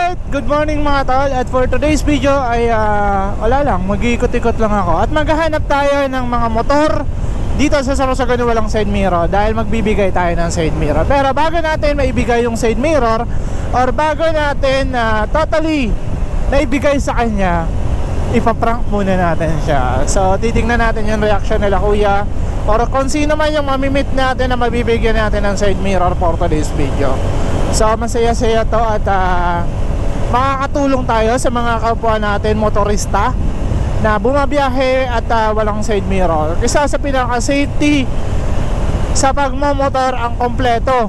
Alright, good morning mga tol. At for today's video ay wala lang, mag-iikot-ikot lang ako. At maghahanap tayo ng mga motor dito sa Sorsogon na walang side mirror, dahil magbibigay tayo ng side mirror. Pero bago natin maibigay yung side mirror, or bago natin totally naibigay sa kanya, ipaprank muna natin siya. So titingnan natin yung reaction nila kuya, or kung sino man yung mamimit natin na mabibigyan natin ng side mirror for today's video. So masaya-saya to, at makakatulong tayo sa mga kapwa natin motorista na bumabiyahe at walang side mirror. Isa sa pinaka-safety sa pagmamotor ang kompleto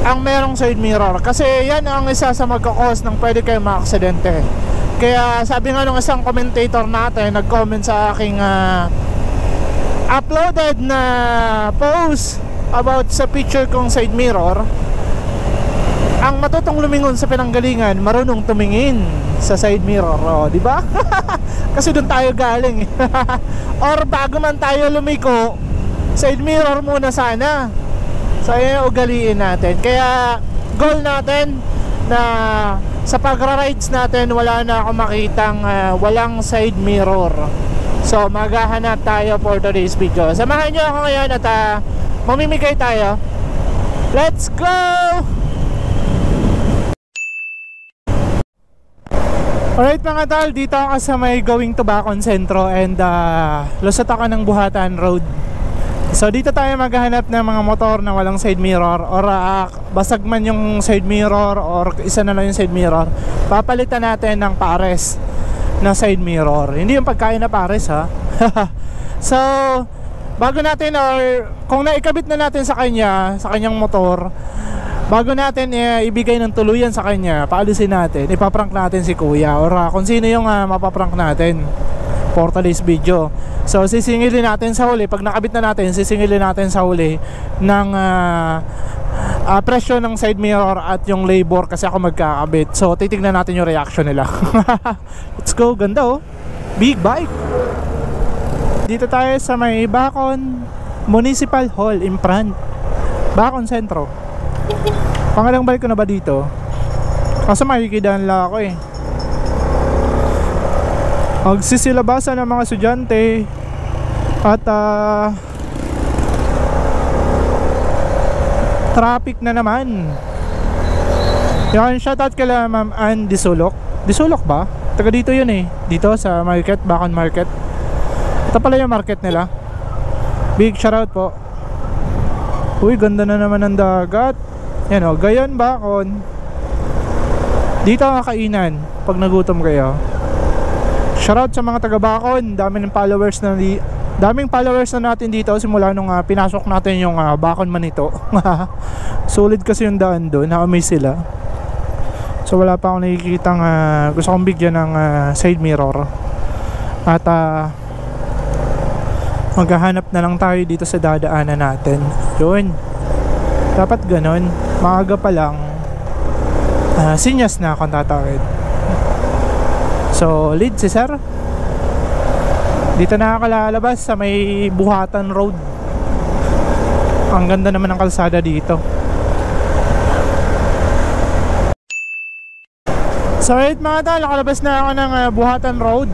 ang merong side mirror, kasi yan ang isa sa magkakos ng pwede kayo maaksidente. Kaya sabi nga nung isang commentator natin, nag-comment sa aking uploaded na post about sa picture kong side mirror, ang matutong lumingon sa pinanggalingan, marunong tumingin sa side mirror, oh, di ba? Kasi doon tayo galing. Or bago man tayo lumiko, side mirror muna sana. So ayun yung ugaliin natin. Kaya goal natin na sa pagra-rides natin, wala na akong makitang walang side mirror. So maghahanap tayo for today's video. Samahan nyo ako ngayon at mamimigay tayo. Let's go! Alright mga tol, dito ako sa may going to Bacon Centro, and lusot ako ng Buhatan Road. So dito tayo maghahanap ng mga motor na walang side mirror, or basag man yung side mirror, or isa na lang yung side mirror. Papalitan natin ng pares na side mirror, hindi yung pagkain na pares ha. So bago natin, or kung naikabit na natin sa kanya, sa kanyang motor, bago natin ibigay ng tuluyan sa kanya, paalisin natin, ipaprank natin si kuya, or kung sino yung mapaprank natin for today's video. So sisingilin natin sa huli, pag nakabit na natin, sisingilin natin sa huli ng presyo ng side mirror at yung labor, kasi ako magkakabit. So titignan natin yung reaction nila. Let's go, ganda oh, big bike. Dito tayo sa may Bacon Municipal Hall in front, Bacon Centro. Pangalang balik ko na ba dito? Kasi makikidaan lang ako eh. Magsisilabasan ng mga estudyante at traffic na naman. Yan, shoutout kala Ma'am Ann Disulok. Disulok ba? Taga dito yun eh. Dito sa market, Bacon Market. Ito pala yung market nila. Big shoutout po. Uy, ganda na naman ng dagat. Yan o, Gayon Bacon. Dito ang kainan pag nagutom kayo. Shoutout sa mga taga Bacon. Daming followers na natin dito simula nung pinasok natin yung Bacon Manito. Solid kasi yung daan doon, na-amaze sila. So wala pa akong nakikitang gusto kong bigyan ng side mirror. At maghahanap na lang tayo dito sa dadaanan natin. Yun, dapat ganon, maaga pa lang sinyas na akong tatawid. So lead si sir. Dito na ako lalabas sa may Buhatan Road. Ang ganda naman ng kalsada dito. So right mga tol, nakalabas na ako ng Buhatan Road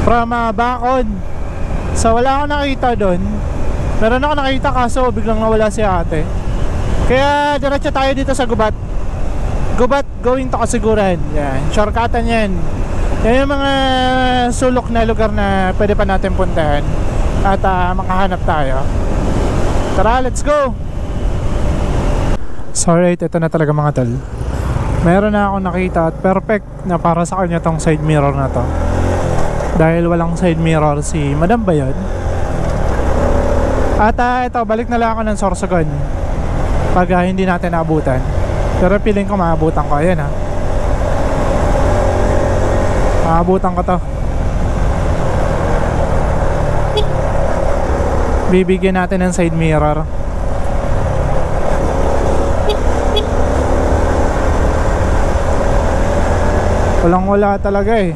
from Bacon. So wala akong nakita doon. Meron ako nakita kaso biglang nawala si ate. Kaya diretso tayo dito sa Gubat. Gubat going to Kasiguran. Yan, shortcutan yan. Yan yung mga sulok na lugar na pwede pa natin puntahan. At makahanap tayo. Tara, let's go. Sorry, ito na talaga mga tol. Meron na akong nakita at perfect na para sa kanya tong side mirror na to. Dahil walang side mirror si Madam Bayod. At ito, balik na lang ako ng Sorsogon pag hindi natin naabutan. Pero feeling ko maabutan ko. Ayan ha, maabutan ko to. Bibigyan natin ng side mirror. Walang wala talaga eh.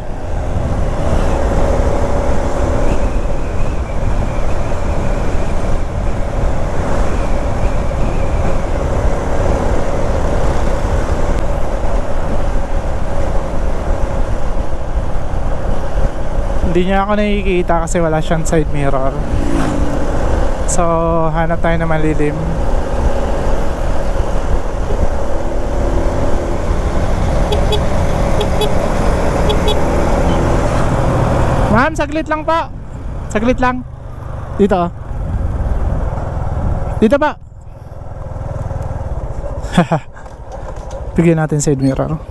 Hindi niya ako nakikita kasi wala siyang side mirror. So, hanap tayo na malilim. Ma'am, saglit lang po. Saglit lang. Dito. Dito pa. Bigyan natin side mirror.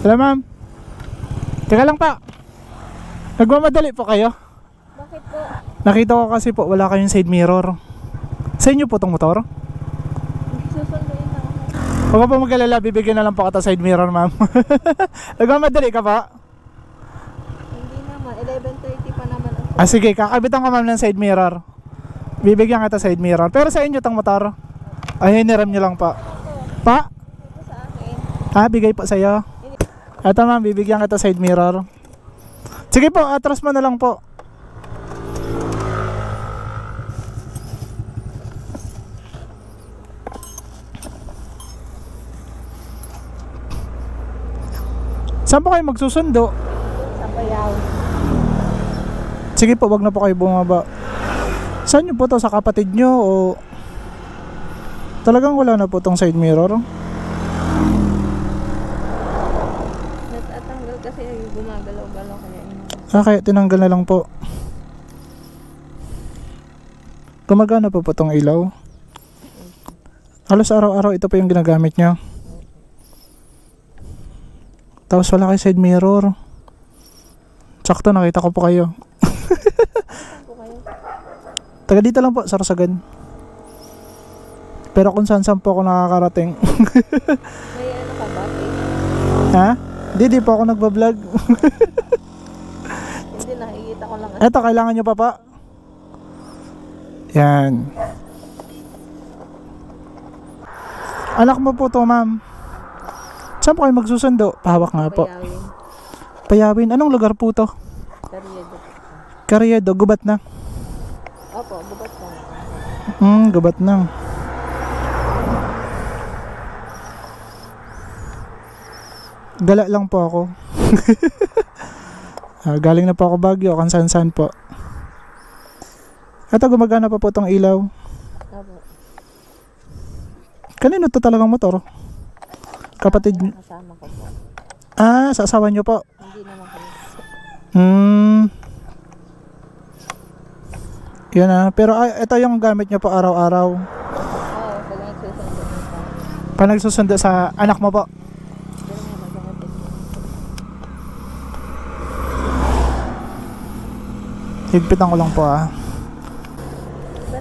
Hello, ma'am. Teka lang pa. Nagmamadali po kayo? Bakit po? Nakita ko kasi po wala kayong side mirror. Sa inyo po tong motor? Susunduin na ako. Huwag po mag-alala, bibigyan na lang po kita side mirror, ma'am. Nagmamadali ka pa? Hindi naman, 11:30 pa naman ang Sige, kakabitan ko ma'am ng side mirror. Bibigyan kita side mirror. Pero sa inyo tong motor? Ay, hiniram nyo lang pa. Pa? ito sa akin. Bigay po sa'yo. Eto ma'am, bibigyan kita side mirror. Sige po, atras mo na lang po. Saan po kayo magsusundo? Sa Bayaw. Sige po, wag na po kayo bumaba. Saan nyo po to? Sa kapatid nyo o talagang wala na po tong side mirror? Natatanggal kasi gumagalaw-galaw kaya Kaya tinanggal na lang po. Gumagana po tong ilaw. Halos araw-araw ito po yung ginagamit nyo. Tapos wala kayo side mirror. Sakto, nakita ko po kayo. po kayo. Taga dito lang po, sa Rosagan. Pero kung saan po ako nakakarating. May ano ka ba? Ha? Di po ako nagbablog. Hindi, nakikita ko lang. Eto, kailangan nyo pa. Yan. Anak mo po to, ma'am. Saan po kayo magsusundo? Pahawak nga po. Bayawin. Payawin. Anong lugar po to? Karyedo. Karyedo, gubat na. Opo, bubat na. Gubat na. Gala lang po ako. Galing na po ako Baguio, kung saan po. Ito, gumagana pa po tong ilaw. Opo. Kanino to talagang motor? Kapatid niyo? Kasama ko po. Sa asawa niyo po? Hindi naman kayo. Yan pero ito yung gamit niyo po araw-araw. Oo, pag nagsusundo na pa. Pa nagsusundo sa anak mo po? Pero may magkakapit. Higpitan ko lang po Ba't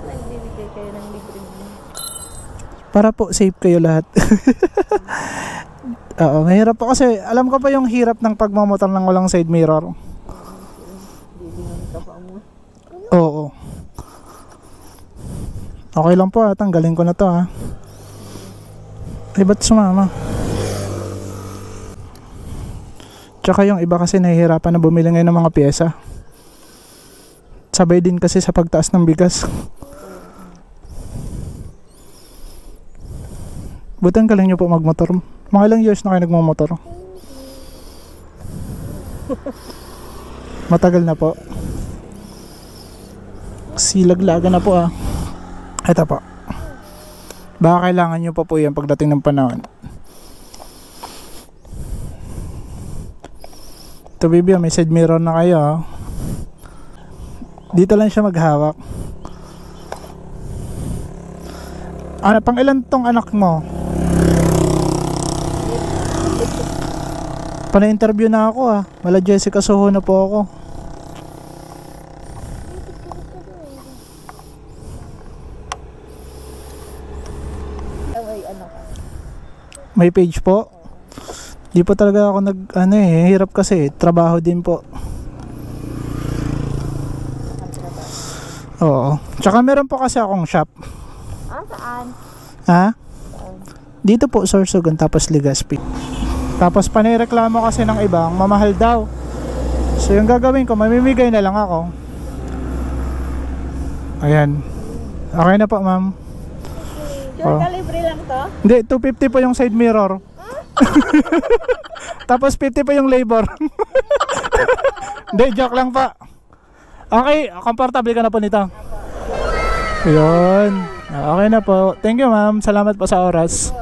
nagbibigay kayo ng libre mo? para po safe kayo lahat. Oo, mahirap po kasi alam ko pa yung hirap ng pagmamotor ng walang side mirror. Bibingan ka pa mo. Oo. Okay lang po, tanggalin ko na to Ay, ba't sumama? Tsaka yung iba kasi nahihirapan na bumili ngayon ng mga pyesa. Sabay din kasi sa pagtaas ng bigas. Buti ang galing nyo po magmotor. Mga ilang years na kayo nagmamotor? Matagal na po. Silaglaga na po Ito po. Baka kailangan nyo pa po yan pagdating ng panahon. Ito baby, may side mirror na kayo Dito lang siya maghawak. Pang ilan tong anak mo? Pana-interview na ako Mala Jessica Soho na po ako. May page po? Di po talaga ako hirap kasi trabaho din po. Oo. Tsaka meron po kasi akong shop. Saan? Dito po, Sorsogon, tapos Legazpi. Tapos panireklamo kasi ng ibang mamahal daw. So yung gagawin ko, mamimigay na lang ako. Ayan. Okay na po, ma'am. Sure ka libre lang to? Hindi, 250 po yung side mirror. Tapos 50 pa yung labor. Hindi, joke lang pa. Okay, comfortable ka na po nito. Yun. Okay na po. Thank you ma'am. Salamat po sa oras.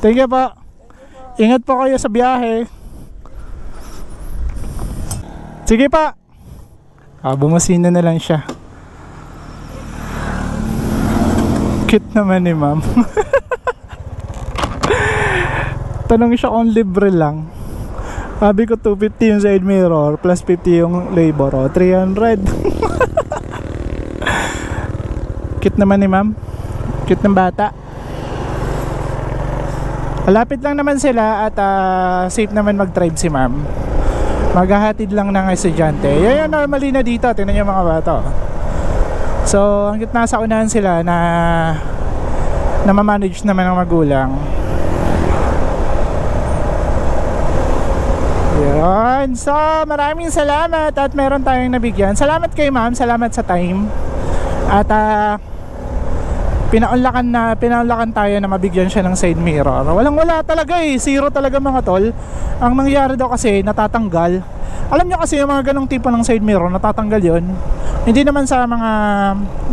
Thank you po. Ingat po kayo sa biyahe. Sige pa. Bumusina na lang siya. Cute naman ni ma'am. Tanong siya kung libre lang. Sabi ko 250 yung side mirror plus 50 yung labor. 300. Cute naman ni ma'am. Cute ng bata. Malapit lang naman sila at safe naman mag-drive si ma'am. Maghahatid lang ng estudyante. Yan yung normally na dito. Tingnan yung mga bata. So, hanggang nasa unahan sila na ma-manage naman ng magulang. Yan. So, maraming salamat at meron tayong nabigyan. Salamat kay ma'am. Salamat sa time. At pinaunlakan tayo na mabigyan siya ng side mirror. Wala talaga eh. Zero talaga mga tol. Ang nangyari daw kasi natatanggal. Alam nyo kasi yung mga ganong tipo ng side mirror, natatanggal yon. Hindi naman sa mga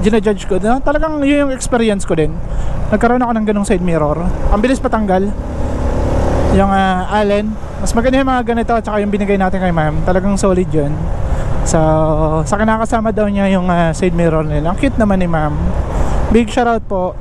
ginajudge ko, no? Talagang yun yung experience ko din. Nagkaroon ako ng ganong side mirror. Ang bilis patanggal yung Allen. Mas maganda yung mga ganito at saka yung binigay natin kay ma'am. Talagang solid yun. So sa kinakasama daw niya yung side mirror nila. Ang cute naman ni ma'am. Big shoutout po.